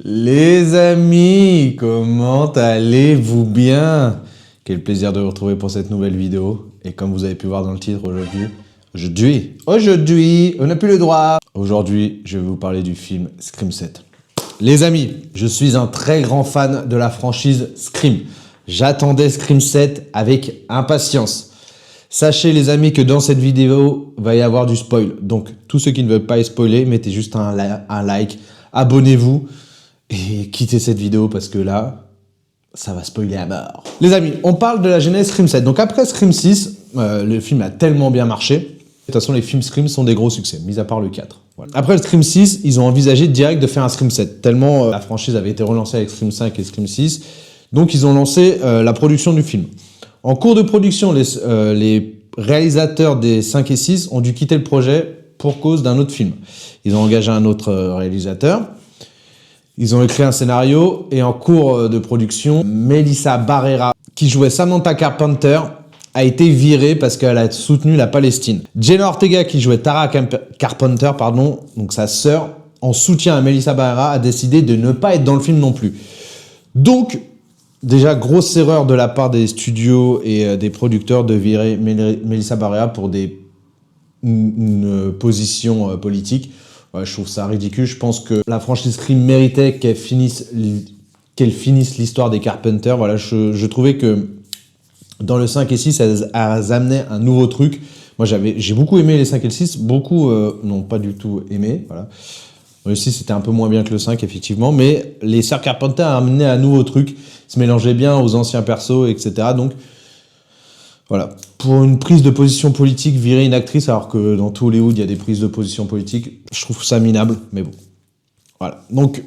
Les amis, comment allez-vous bien? Quel plaisir de vous retrouver pour cette nouvelle vidéo. Et comme vous avez pu voir dans le titre aujourd'hui, on n'a plus le droit. Aujourd'hui, je vais vous parler du film Scream 7. Les amis, je suis un très grand fan de la franchise Scream. J'attendais Scream 7 avec impatience. Sachez les amis que dans cette vidéo, va y avoir du spoil. Donc, tous ceux qui ne veulent pas être spoilés, mettez juste un like, abonnez-vous et quittez cette vidéo parce que là, ça va spoiler à mort. Les amis, on parle de la genèse Scream 7. Donc après Scream 6, le film a tellement bien marché. De toute façon, les films Scream sont des gros succès, mis à part le 4. Voilà. Après le Scream 6, ils ont envisagé direct de faire un Scream 7. Tellement la franchise avait été relancée avec Scream 5 et Scream 6. Donc ils ont lancé la production du film. En cours de production, les réalisateurs des 5 et 6 ont dû quitter le projet pour cause d'un autre film. Ils ont engagé un autre réalisateur. Ils ont écrit un scénario et en cours de production, Melissa Barrera, qui jouait Samantha Carpenter, a été virée parce qu'elle a soutenu la Palestine. Jenna Ortega, qui jouait Tara Carpenter, donc sa sœur, en soutien à Melissa Barrera, a décidé de ne pas être dans le film non plus. Donc, déjà, grosse erreur de la part des studios et des producteurs de virer Melissa Barrera pour une position politique. Ouais, je trouve ça ridicule. Je pense que la franchise Scream méritait qu'elle finisse l'histoire des Carpenters. Voilà, je trouvais que dans le 5 et 6, elles amenaient un nouveau truc. Moi, j'ai beaucoup aimé les 5 et le 6. Beaucoup n'ont pas du tout aimé. Voilà. Le 6, c'était un peu moins bien que le 5, effectivement. Mais les sœurs Carpenter amenaient un nouveau truc. Ils se mélangeaient bien aux anciens persos, etc. Donc, voilà. Pour une prise de position politique, virer une actrice, alors que dans tout Hollywood, il y a des prises de position politique, je trouve ça minable, mais bon. Voilà. Donc,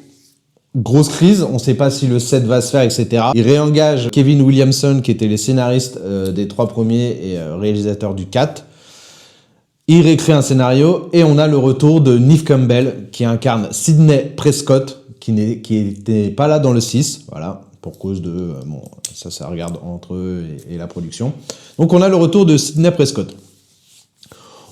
grosse crise, on ne sait pas si le 7 va se faire, etc. Il réengage Kevin Williamson, qui était les scénaristes des 3 premiers et réalisateur du 4. Il réécrit un scénario et on a le retour de Neve Campbell, qui incarne Sidney Prescott, qui n'était pas là dans le 6, voilà, pour cause de... bon, ça regarde entre eux et la production. Donc on a le retour de Sidney Prescott.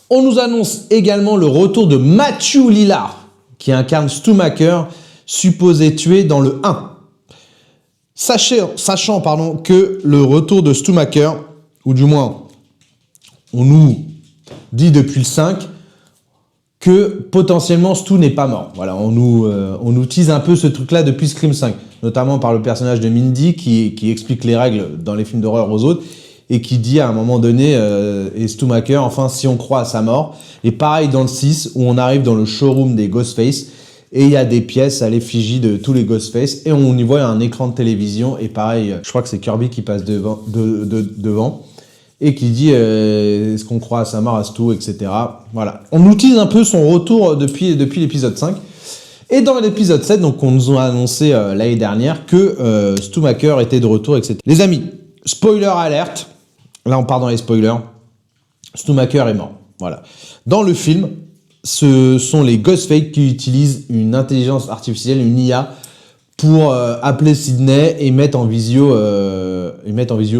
On nous annonce également le retour de Matthew Lillard, qui incarne Stu Macher, supposé tué dans le 1. Sachant que le retour de Stu Macher, ou du moins, on nous dit depuis le 5 que potentiellement Stu n'est pas mort. Voilà, on nous tease un peu ce truc-là depuis Scream 5, notamment par le personnage de Mindy qui explique les règles dans les films d'horreur aux autres et qui dit à un moment donné, et Stu Macher, enfin, si on croit à sa mort. Et pareil dans le 6, où on arrive dans le showroom des Ghostface, et il y a des pièces à l'effigie de tous les Ghostface, et on y voit un écran de télévision, et pareil, je crois que c'est Kirby qui passe devant, et qui dit est-ce qu'on croit à sa mort, à Stu, etc. Voilà. On utilise un peu son retour depuis l'épisode 5. Et dans l'épisode 7, donc on nous a annoncé l'année dernière que Stu Macher était de retour, etc. Les amis, spoiler alerte. Là, on part dans les spoilers. Stu Macher est mort. Voilà. Dans le film, ce sont les Ghostface qui utilisent une intelligence artificielle, une IA, pour appeler Sidney et mettre en visio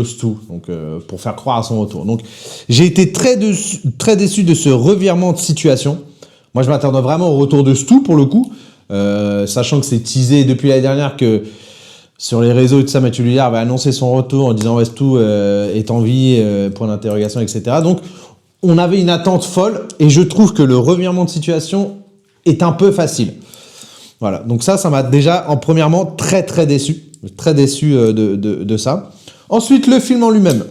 Stu, donc pour faire croire à son retour. Donc j'ai été très déçu de ce revirement de situation. Moi je m'attendais vraiment au retour de Stu pour le coup, sachant que c'est teasé depuis l'année dernière que sur les réseaux et tout ça, Matthew Lillard va annoncer son retour en disant ouais, Stu est en vie, point d'interrogation, etc. Donc on avait une attente folle et je trouve que le revirement de situation est un peu facile. Voilà, donc ça m'a déjà, premièrement, très déçu. Très déçu de ça. Ensuite, le film en lui-même.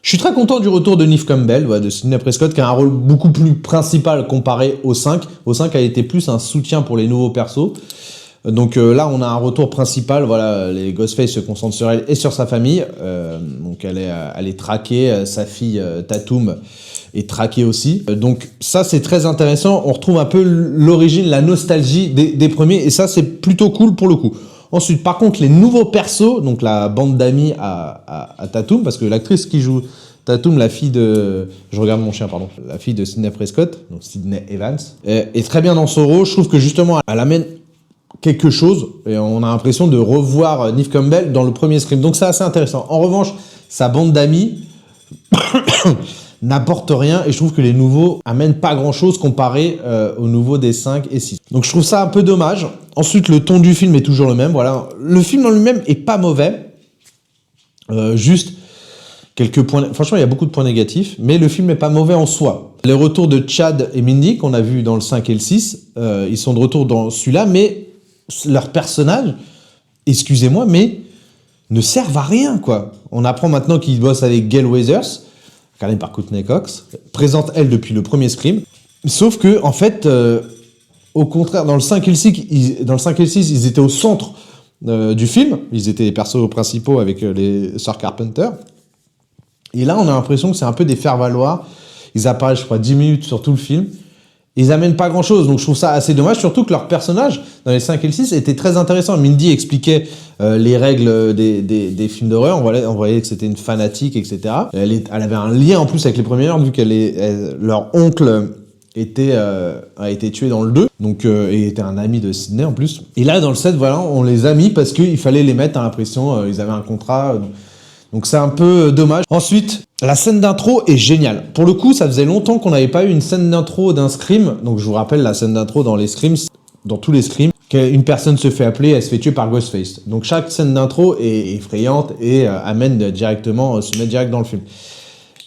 Je suis très content du retour de Neve Campbell, de Sidney Prescott, qui a un rôle beaucoup plus principal comparé au 5. Au 5, elle était plus un soutien pour les nouveaux persos. Donc là, on a un retour principal. Voilà, les Ghostface se concentrent sur elle et sur sa famille. Donc elle est traquée, sa fille Tatum est traquée aussi. Donc ça, c'est très intéressant. On retrouve un peu l'origine, la nostalgie des premiers. Et ça, c'est plutôt cool pour le coup. Ensuite, par contre, les nouveaux persos, donc la bande d'amis à Tatum, parce que l'actrice qui joue Tatum, la fille de... Je regarde mon chien, pardon. La fille de Sidney Prescott, donc Sidney Evans, est très bien dans son rôle. Je trouve que justement, elle amène quelque chose, et on a l'impression de revoir Neve Campbell dans le premier Scream. Donc c'est assez intéressant. En revanche, sa bande d'amis n'apporte rien, et je trouve que les nouveaux amènent pas grand-chose comparé aux nouveaux des 5 et 6. Donc je trouve ça un peu dommage. Ensuite, le ton du film est toujours le même. Voilà, le film en lui-même est pas mauvais. Juste quelques points. Franchement, il y a beaucoup de points négatifs, mais le film est pas mauvais en soi. Les retours de Chad et Mindy qu'on a vu dans le 5 et le 6, ils sont de retour dans celui-là, mais leurs personnages, excusez-moi, mais ne servent à rien, quoi. On apprend maintenant qu'ils bossent avec Gail Weathers, incarnée par Courtney Cox, présente elle depuis le premier Scream. Sauf que, en fait, au contraire, dans le 5 et le 6, ils étaient au centre du film. Ils étaient les persos principaux avec les sœurs Carpenter. Et là, on a l'impression que c'est un peu des faire-valoir. Ils apparaissent, je crois, 10 minutes sur tout le film. Ils amènent pas grand-chose, donc je trouve ça assez dommage, surtout que leurs personnages, dans les 5 et le 6, étaient très intéressants. Mindy expliquait les règles des films d'horreur, on voyait que c'était une fanatique, etc. Elle avait un lien en plus avec les premiers meurtres, vu leur oncle a été tué dans le 2, donc, et était un ami de Sidney en plus. Et là, dans le 7, voilà, on les a mis parce qu'il fallait les mettre, à l'impression, ils avaient un contrat... donc c'est un peu dommage. Ensuite, la scène d'intro est géniale. Pour le coup, ça faisait longtemps qu'on n'avait pas eu une scène d'intro d'un Scream. Donc je vous rappelle la scène d'intro dans les Screams, dans tous les Screams, qu'une personne se fait appeler, elle se fait tuer par Ghostface. Donc chaque scène d'intro est effrayante et amène directement, se met direct dans le film.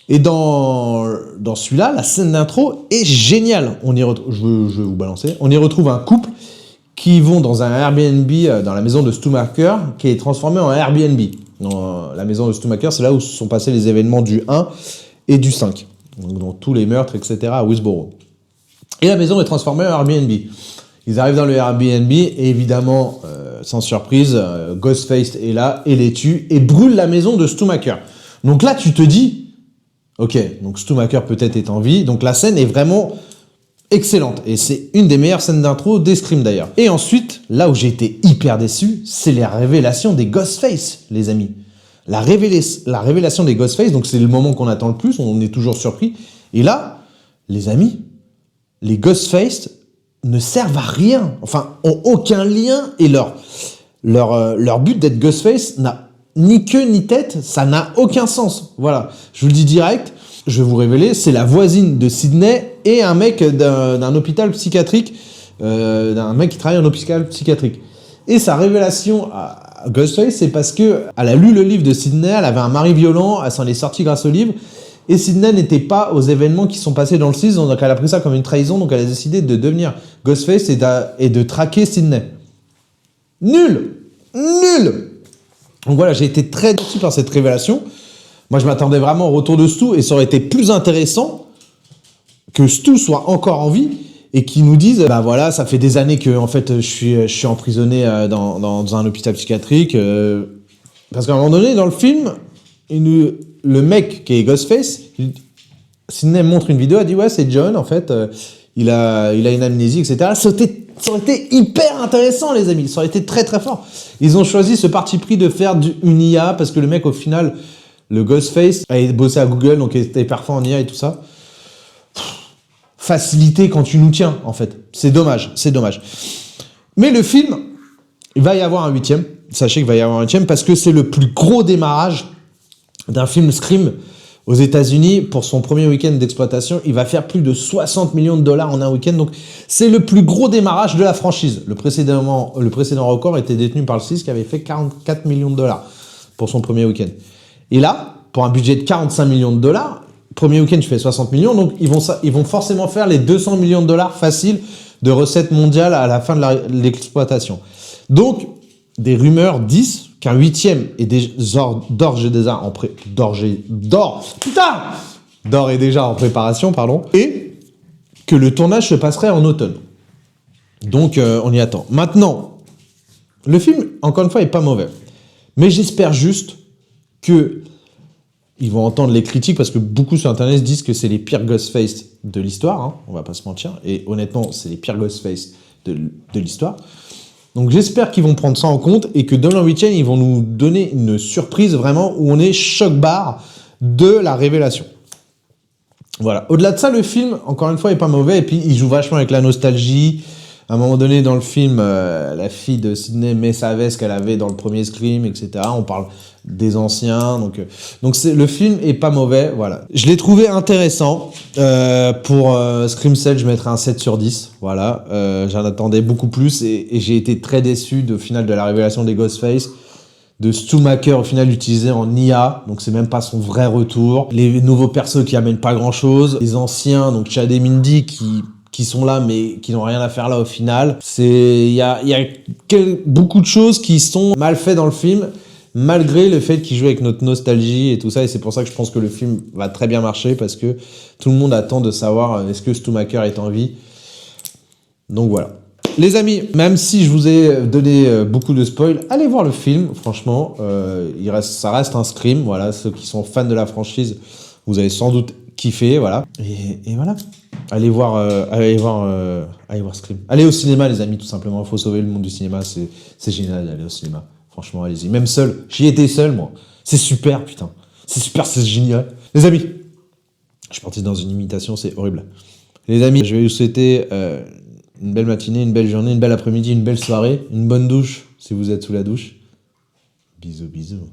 Et dans celui-là, la scène d'intro est géniale. Je vais vous balancer. On y retrouve un couple qui vont dans un Airbnb, dans la maison de Stu Macker, qui est transformée en Airbnb. Dans la maison de Stu Macker, c'est là où se sont passés les événements du 1 et du 5. Donc, dans tous les meurtres, etc. à Woodsboro. Et la maison est transformée en Airbnb. Ils arrivent dans le Airbnb et évidemment, sans surprise, Ghostface est là et les tue et brûle la maison de Stu Macker. Donc là, tu te dis, ok, donc Stu Macker peut-être est en vie. Donc la scène est vraiment excellente. Et c'est une des meilleures scènes d'intro des Scream d'ailleurs. Et ensuite, là où j'ai été hyper déçu, c'est la révélation des Ghostface, les amis. La révélation des Ghostface, donc c'est le moment qu'on attend le plus, on est toujours surpris. Et là, les amis, les Ghostface ne servent à rien, enfin, ont aucun lien, et leur but d'être Ghostface n'a ni queue ni tête, ça n'a aucun sens. Voilà, je vous le dis direct, je vais vous révéler, c'est la voisine de Sidney et un mec d'un hôpital psychiatrique, d'un mec qui travaille en hôpital psychiatrique. Et sa révélation à Ghostface, c'est parce que elle a lu le livre de Sidney, elle avait un mari violent, elle s'en est sortie grâce au livre, et Sidney n'était pas aux événements qui sont passés dans le 6, donc elle a pris ça comme une trahison, donc elle a décidé de devenir Ghostface et de traquer Sidney. Nul. Donc voilà, j'ai été très déçu par cette révélation. Moi, je m'attendais vraiment au retour de Stu, et ça aurait été plus intéressant que Stu soit encore en vie et qu'il nous dise, bah voilà, ça fait des années que en fait je suis emprisonné dans un hôpital psychiatrique. Parce qu'à un moment donné, dans le film, le mec qui est Ghostface, Sidney montre une vidéo, elle dit ouais, c'est John, en fait, il a une amnésie, etc. Ça aurait été hyper intéressant, les amis. Ça aurait été très très fort. Ils ont choisi ce parti pris de faire une IA parce que le mec, au final, le Ghostface, a bossé à Google, donc il était parfait en IA et tout ça. Facilité quand tu nous tiens, en fait. C'est dommage. Mais le film, il va y avoir un 8e. Sachez qu'il va y avoir un 8e parce que c'est le plus gros démarrage d'un film Scream aux États-Unis pour son premier week-end d'exploitation. Il va faire plus de 60 millions de dollars en un week-end. Donc, c'est le plus gros démarrage de la franchise. Le précédent record était détenu par le 6 qui avait fait 44 millions de dollars pour son premier week-end. Et là, pour un budget de 45 millions de dollars, premier week-end, tu fais 60 millions, donc ils vont forcément faire les 200 millions de dollars faciles de recettes mondiales à la fin de l'exploitation. Donc, des rumeurs disent qu'un 8e est d'ores et déjà en préparation, et que le tournage se passerait en automne. Donc, on y attend. Maintenant, le film, encore une fois, est pas mauvais. Mais j'espère juste que ils vont entendre les critiques parce que beaucoup sur Internet disent que c'est les pires Ghostface de l'histoire, hein, on va pas se mentir. Et honnêtement, c'est les pires Ghostface de l'histoire. Donc j'espère qu'ils vont prendre ça en compte et que dans le 8e, ils vont nous donner une surprise vraiment où on est choc-barre de la révélation. Voilà. Au-delà de ça, le film, encore une fois, est pas mauvais et puis il joue vachement avec la nostalgie. À un moment donné, dans le film, la fille de Sydney met sa veste qu'elle avait dans le premier Scream, etc. On parle des anciens, donc le film est pas mauvais, voilà. Je l'ai trouvé intéressant. Pour Scream 7, je mettrais un 7 sur 10, voilà. J'en attendais beaucoup plus et j'ai été très déçu au final de la révélation des Ghostface, de Stu Macker au final utilisé en IA, donc c'est même pas son vrai retour. Les nouveaux persos qui amènent pas grand chose, les anciens, donc Chad et Mindy qui sont là mais qui n'ont rien à faire là au final. Il y a beaucoup de choses qui sont mal faites dans le film, malgré le fait qu'il joue avec notre nostalgie et tout ça, et c'est pour ça que je pense que le film va très bien marcher, parce que tout le monde attend de savoir est-ce que Stu Macker est en vie. Donc voilà. Les amis, même si je vous ai donné beaucoup de spoil, allez voir le film, franchement, ça reste un Scream, voilà, ceux qui sont fans de la franchise, vous allez sans doute kiffer, voilà. Et voilà, allez voir Scream. Allez au cinéma, les amis, tout simplement, il faut sauver le monde du cinéma, c'est génial d'aller au cinéma, franchement, allez-y, même seul, j'y étais seul, moi, c'est super, putain, c'est super, c'est génial. Les amis, je suis parti dans une imitation, c'est horrible. Les amis, je vais vous souhaiter une belle matinée, une belle journée, une belle après-midi, une belle soirée, une bonne douche si vous êtes sous la douche. Bisous, bisous.